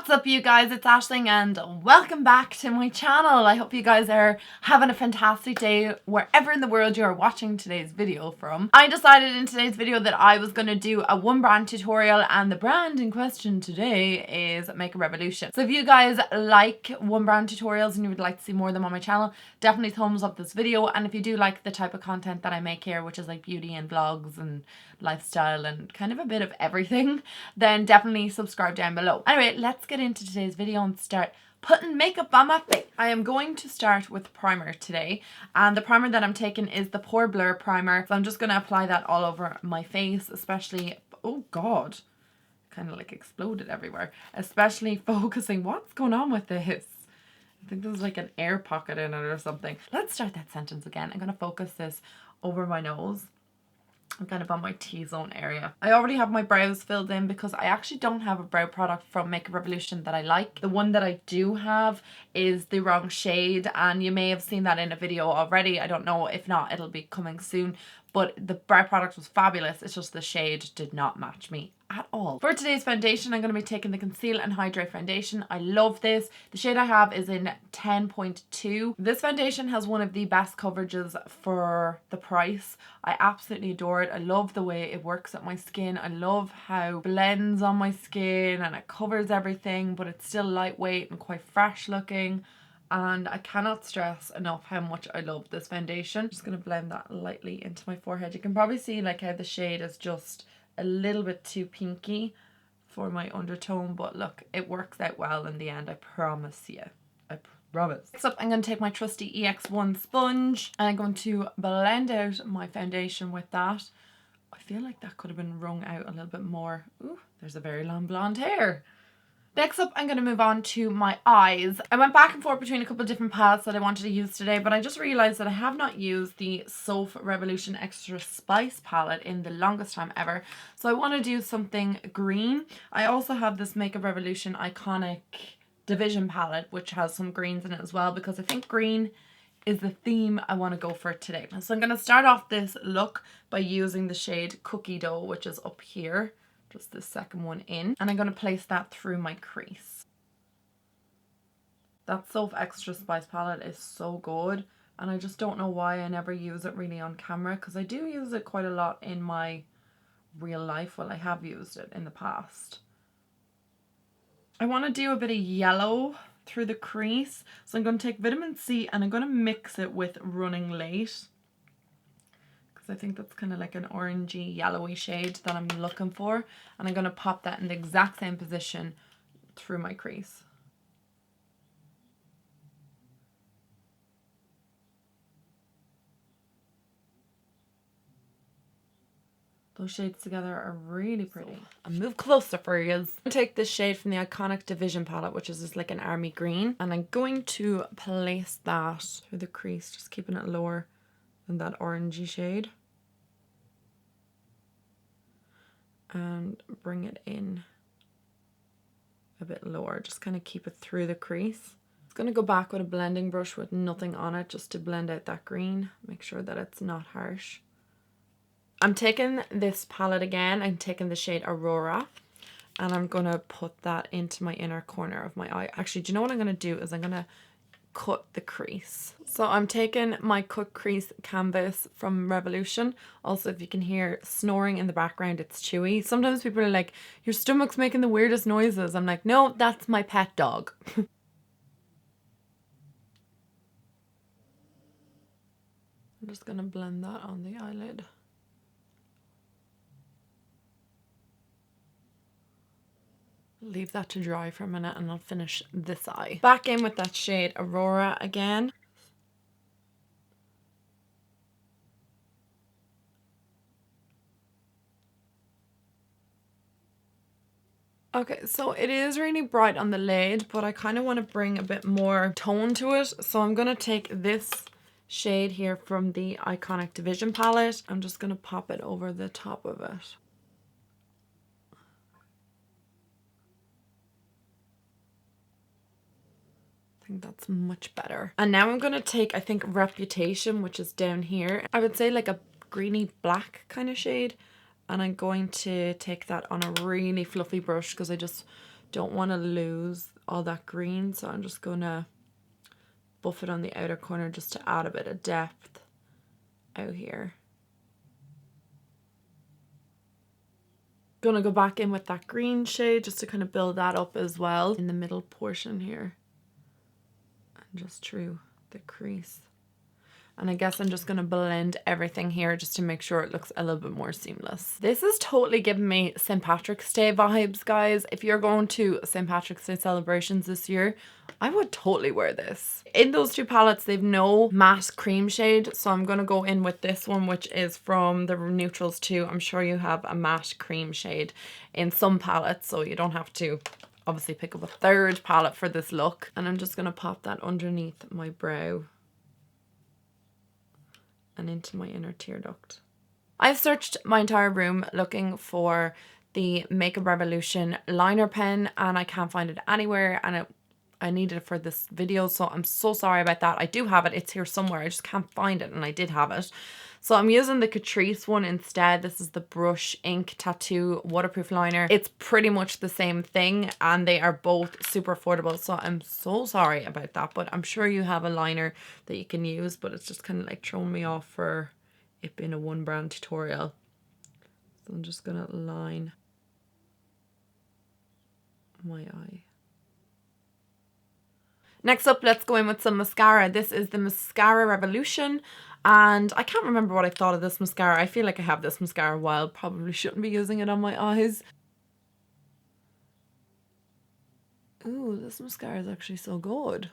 What's up you guys, it's Aisling and welcome back to my channel. I hope you guys are having a fantastic day wherever in the world you are watching today's video from. I decided in today's video that I was going to do a one brand tutorial, and the brand in question today is Makeup Revolution. So if you guys like one brand tutorials and you would like to see more of them on my channel, definitely thumbs up this video. And if you do like the type of content that I make here, which is like beauty and vlogs and lifestyle and kind of a bit of everything, then definitely subscribe down below. Anyway, let's get into today's video and start putting makeup on my face. I am going to start with primer today, and the primer that I'm taking is the Pore Blur primer. So I'm just going to apply that all over my face, especially, oh god, kind of like exploded everywhere, especially focusing. What's going on with this? I think there's like an air pocket in it or something. Let's start that sentence again. I'm going to focus this over my nose. I'm kind of on my T-zone area. I already have my brows filled in because I actually don't have a brow product from Makeup Revolution that I like. The one that I do have is the wrong shade, and you may have seen that in a video already. I don't know, if not it'll be coming soon. But the brow product was fabulous. It's just the shade did not match me at all. For today's foundation, I'm going to be taking the Conceal and Hydrate foundation. I love this. The shade I have is in 10.2. This foundation has one of the best coverages for the price. I absolutely adore it. I love the way it works at my skin. I love how it blends on my skin and it covers everything, but it's still lightweight and quite fresh looking. And I cannot stress enough how much I love this foundation. Just going to blend that lightly into my forehead. You can probably see like how the shade is just a little bit too pinky for my undertone, but look, it works out well in the end, I promise you. I promise. Next up, I'm going to take my trusty EX1 sponge and I'm going to blend out my foundation with that. I feel like that could have been wrung out a little bit more. Ooh, there's a very long blonde hair. Next up, I'm going to move on to my eyes. I went back and forth between a couple of different palettes that I wanted to use today, but I just realised that I have not used the Soap Revolution Extra Spice palette in the longest time ever. So I want to do something green. I also have this Makeup Revolution Iconic Division palette, which has some greens in it as well, because I think green is the theme I want to go for today. So I'm going to start off this look by using the shade Cookie Dough, which is up here. Just the second one in, and I'm going to place that through my crease. That Soap Extra Spice palette is so good, and I just don't know why I never use it really on camera, because I do use it quite a lot in my real life. Well, I have used it in the past. I want to do a bit of yellow through the crease, so I'm going to take vitamin C and I'm going to mix it with Running Late. I think that's kind of like an orangey yellowy shade that I'm looking for, and I'm going to pop that in the exact same position through my crease. Those shades together are really pretty. I'll move closer for you. I'm going to take this shade from the Iconic Division palette, which is just like an army green, and I'm going to place that through the crease, just keeping it lower than that orangey shade, and bring it in a bit lower. Just kind of keep it through the crease. I'm going to go back with a blending brush with nothing on it just to blend out that green. Make sure that it's not harsh. I'm taking this palette again. I'm taking the shade Aurora, and I'm going to put that into my inner corner of my eye. Actually, do you know what I'm going to do is I'm going to cut the crease. So I'm taking my cut crease canvas from Revolution. Also, if you can hear snoring in the background, it's Chewy. Sometimes people are like, your stomach's making the weirdest noises. I'm like, no, that's my pet dog. I'm just gonna blend that on the eyelid. Leave that to dry for a minute and I'll finish this eye. Back in with that shade Aurora again. Okay, so it is really bright on the lid, but I kind of want to bring a bit more tone to it. So I'm going to take this shade here from the Iconic Division palette. I'm just going to pop it over the top of it. I think that's much better. And now I'm going to take, I think, Reputation, which is down here. I would say like a greeny black kind of shade. And I'm going to take that on a really fluffy brush because I just don't want to lose all that green, so I'm just going to buff it on the outer corner just to add a bit of depth out here. Gonna go back in with that green shade just to kind of build that up as well in the middle portion here and just through the crease. And I guess I'm just going to blend everything here just to make sure it looks a little bit more seamless. This is totally giving me St. Patrick's Day vibes, guys. If you're going to St. Patrick's Day celebrations this year, I would totally wear this. In those two palettes, they've no matte cream shade. So I'm going to go in with this one, which is from the Neutrals too. I'm sure you have a matte cream shade in some palettes, so you don't have to obviously pick up a third palette for this look. And I'm just going to pop that underneath my brow and into my inner tear duct. I've searched my entire room looking for the Makeup Revolution liner pen and I can't find it anywhere, and I needed it for this video, so I'm so sorry about that. I do have it, it's here somewhere, I just can't find it, and I did have it. So I'm using the Catrice one instead. This is the Brush Ink Tattoo Waterproof Liner. It's pretty much the same thing and they are both super affordable, so I'm so sorry about that, but I'm sure you have a liner that you can use, but it's just kind of like throwing me off for it being a one brand tutorial. So I'm just gonna line my eye. Next up, let's go in with some mascara. This is the Mascara Revolution, and I can't remember what I thought of this mascara. I feel like I have this mascara a while. Probably shouldn't be using it on my eyes. Ooh, this mascara is actually so good.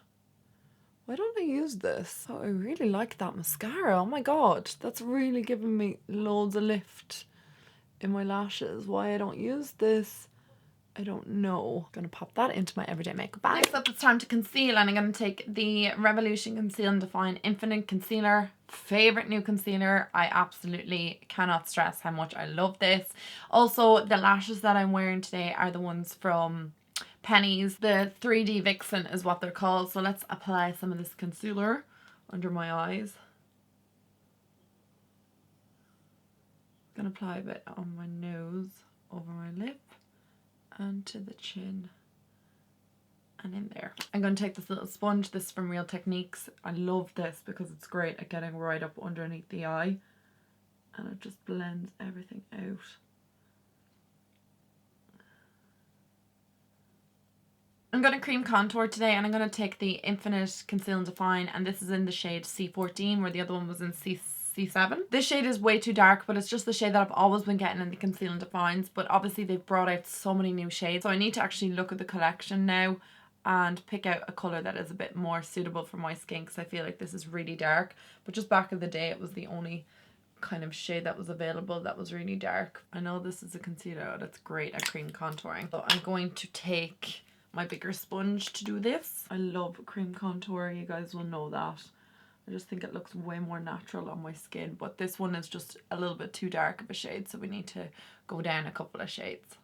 Why don't I use this? Oh, I really like that mascara. Oh my god, that's really giving me loads of lift in my lashes. Why I don't use this, I don't know. I'm gonna pop that into my everyday makeup bag. Next up, it's time to conceal, and I'm gonna take the Revolution Conceal and Define Infinite Concealer. Favorite new concealer. I absolutely cannot stress how much I love this. Also, the lashes that I'm wearing today are the ones from Penny's. The 3D Vixen is what they're called. So let's apply some of this concealer under my eyes. I'm gonna apply a bit on my nose, over my lip, and to the chin and in there. I'm going to take this little sponge. This is from Real Techniques. I love this because it's great at getting right up underneath the eye and it just blends everything out. I'm going to cream contour today, and I'm going to take the Infinite Conceal and Define, and this is in the shade C14 where the other one was in C7. This shade is way too dark, but it's just the shade that I've always been getting in the Conceal and Defines, but obviously they've brought out so many new shades, so I need to actually look at the collection now and pick out a colour that is a bit more suitable for my skin, because I feel like this is really dark, but just back in the day it was the only kind of shade that was available that was really dark. I know this is a concealer that's great at cream contouring, so I'm going to take my bigger sponge to do this. I love cream contour, you guys will know that. I just think it looks way more natural on my skin, but this one is just a little bit too dark of a shade, so we need to go down a couple of shades.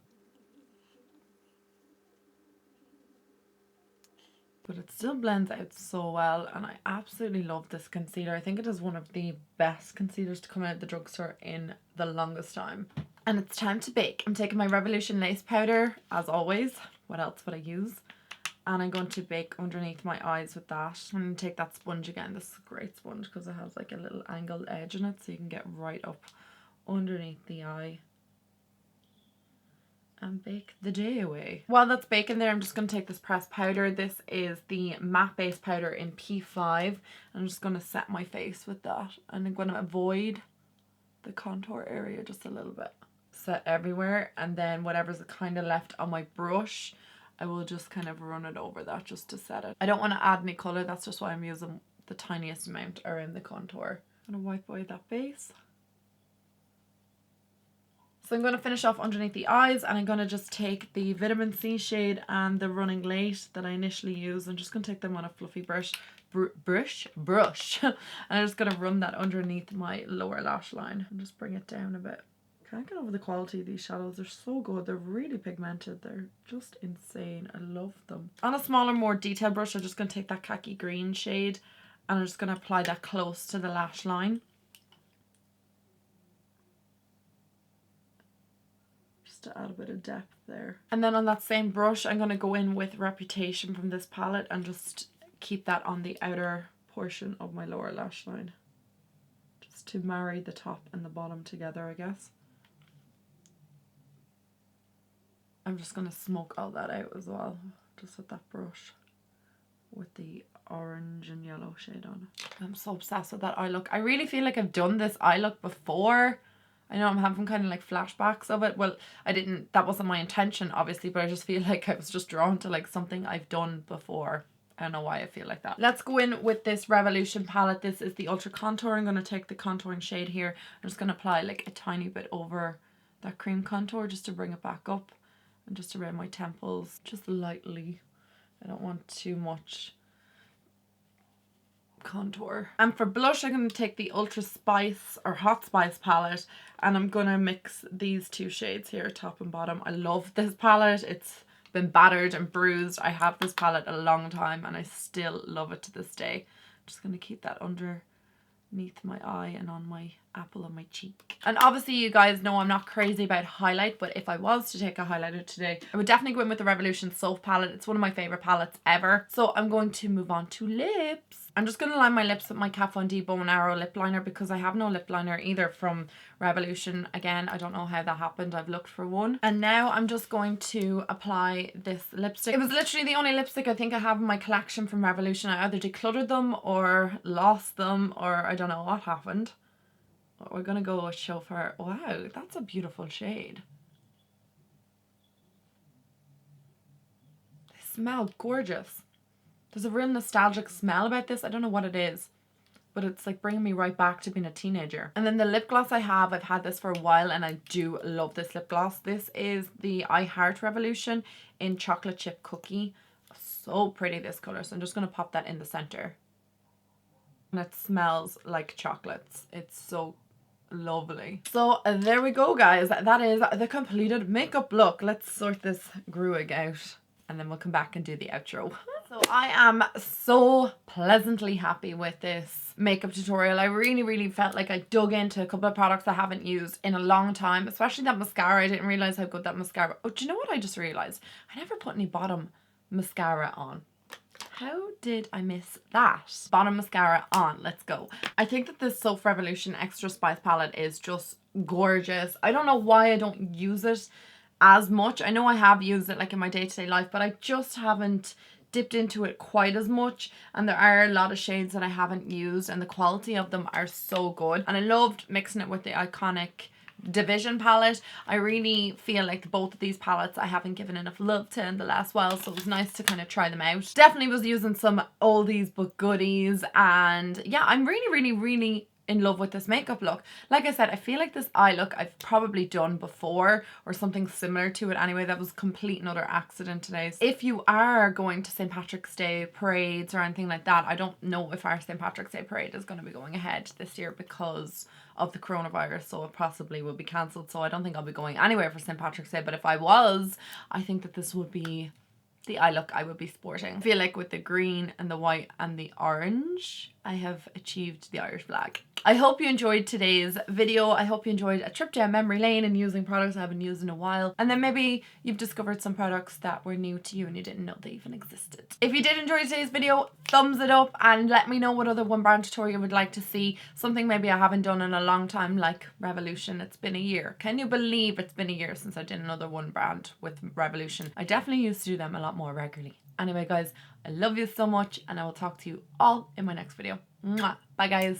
But it still blends out so well, and I absolutely love this concealer. I think it is one of the best concealers to come out of the drugstore in the longest time. And it's time to bake. I'm taking my Revolution Lace Powder, as always. What else would I use? And I'm going to bake underneath my eyes with that. I'm going to take that sponge again. This is a great sponge because it has like a little angled edge in it, so you can get right up underneath the eye and bake the day away. While that's baking there, I'm just going to take this pressed powder. This is the matte base powder in P5. I'm just going to set my face with that, and I'm going to avoid the contour area just a little bit. Set everywhere, and then whatever's kind of left on my brush, I will just kind of run it over that just to set it. I don't want to add any colour, that's just why I'm using the tiniest amount around the contour. I'm going to wipe away that base. So I'm going to finish off underneath the eyes, and I'm going to just take the Vitamin C shade and the Running Late that I initially used. I'm just going to take them on a fluffy brush. And I'm just going to run that underneath my lower lash line and just bring it down a bit. Can't get over the quality of these shadows. They're so good. They're really pigmented. They're just insane. I love them. On a smaller, more detailed brush, I'm just going to take that khaki green shade and I'm just going to apply that close to the lash line. Just to add a bit of depth there. And then on that same brush, I'm going to go in with Reputation from this palette and just keep that on the outer portion of my lower lash line. Just to marry the top and the bottom together, I guess. I'm just going to smoke all that out as well, just with that brush with the orange and yellow shade on it. I'm so obsessed with that eye look. I really feel like I've done this eye look before. I know I'm having kind of like flashbacks of it. Well, I didn't, that wasn't my intention obviously, but I just feel like I was just drawn to like something I've done before. I don't know why I feel like that. Let's go in with this Revolution palette. This is the Ultra Contour. I'm going to take the contouring shade here. I'm just going to apply like a tiny bit over that cream contour just to bring it back up. And just around my temples, just lightly. I don't want too much contour. And for blush, I'm going to take the Ultra Spice or Hot Spice palette, and I'm going to mix these two shades here, top and bottom. I love this palette. It's been battered and bruised. I have this palette a long time and I still love it to this day. I'm just going to keep that underneath my eye and on my apple of my cheek. And obviously you guys know I'm not crazy about highlight, but if I was to take a highlighter today, I would definitely go in with the Revolution Soap palette. It's one of my favorite palettes ever. So I'm going to move on to lips. I'm just going to line my lips with my Kat Von D Bow and Arrow lip liner because I have no lip liner either from Revolution. Again, I don't know how that happened. I've looked for one. And now I'm just going to apply this lipstick. It was literally the only lipstick I think I have in my collection from Revolution. I either decluttered them or lost them, or I don't know what happened. But we're going to go with Chauffeur. Wow, that's a beautiful shade. They smell gorgeous. There's a real nostalgic smell about this. I don't know what it is, but it's like bringing me right back to being a teenager. And then the lip gloss I have, I've had this for a while and I do love this lip gloss. This is the I Heart Revolution in Chocolate Chip Cookie. So pretty, this color. So I'm just going to pop that in the center. And it smells like chocolates. It's so lovely. So there we go, guys. That is the completed makeup look. Let's sort this Gruig out and then we'll come back and do the outro. So I am so pleasantly happy with this makeup tutorial. I really felt like I dug into a couple of products I haven't used in a long time, especially that mascara. I didn't realize how good that mascara. Oh, do you know what I just realized? I never put any bottom mascara on. How did I miss that? Bottom mascara on. Let's go. I think that this Soap Revolution Extra Spice palette is just gorgeous. I don't know why I don't use it as much. I know I have used it like in my day-to-day life, but I just haven't dipped into it quite as much, and there are a lot of shades that I haven't used and the quality of them are so good. And I loved mixing it with the iconic Division palette. I really feel like both of these palettes I haven't given enough love to in the last while, so it was nice to kind of try them out. Definitely was using some oldies but goodies, and yeah, I'm really in love with this makeup look. Like I said, I feel like this eye look I've probably done before or something similar to it anyway. That was complete another accident today. If you are going to St. Patrick's Day parades or anything like that, I don't know if our St. Patrick's Day parade is going to be going ahead this year because of the coronavirus, so it possibly will be cancelled. So I don't think I'll be going anywhere for St. Patrick's Day, but if I was, I think that this would be the eye look I would be sporting. I feel like with the green and the white and the orange, I have achieved the Irish flag. I hope you enjoyed today's video. I hope you enjoyed a trip down memory lane and using products I haven't used in a while. And then maybe you've discovered some products that were new to you and you didn't know they even existed. If you did enjoy today's video, thumbs it up and let me know what other one brand tutorial you would like to see. Something maybe I haven't done in a long time, like Revolution. It's been a year. Can you believe it's been a year since I did another one brand with Revolution? I definitely used to do them a lot more regularly. Anyway, guys, I love you so much and I will talk to you all in my next video. Mwah. Bye, guys.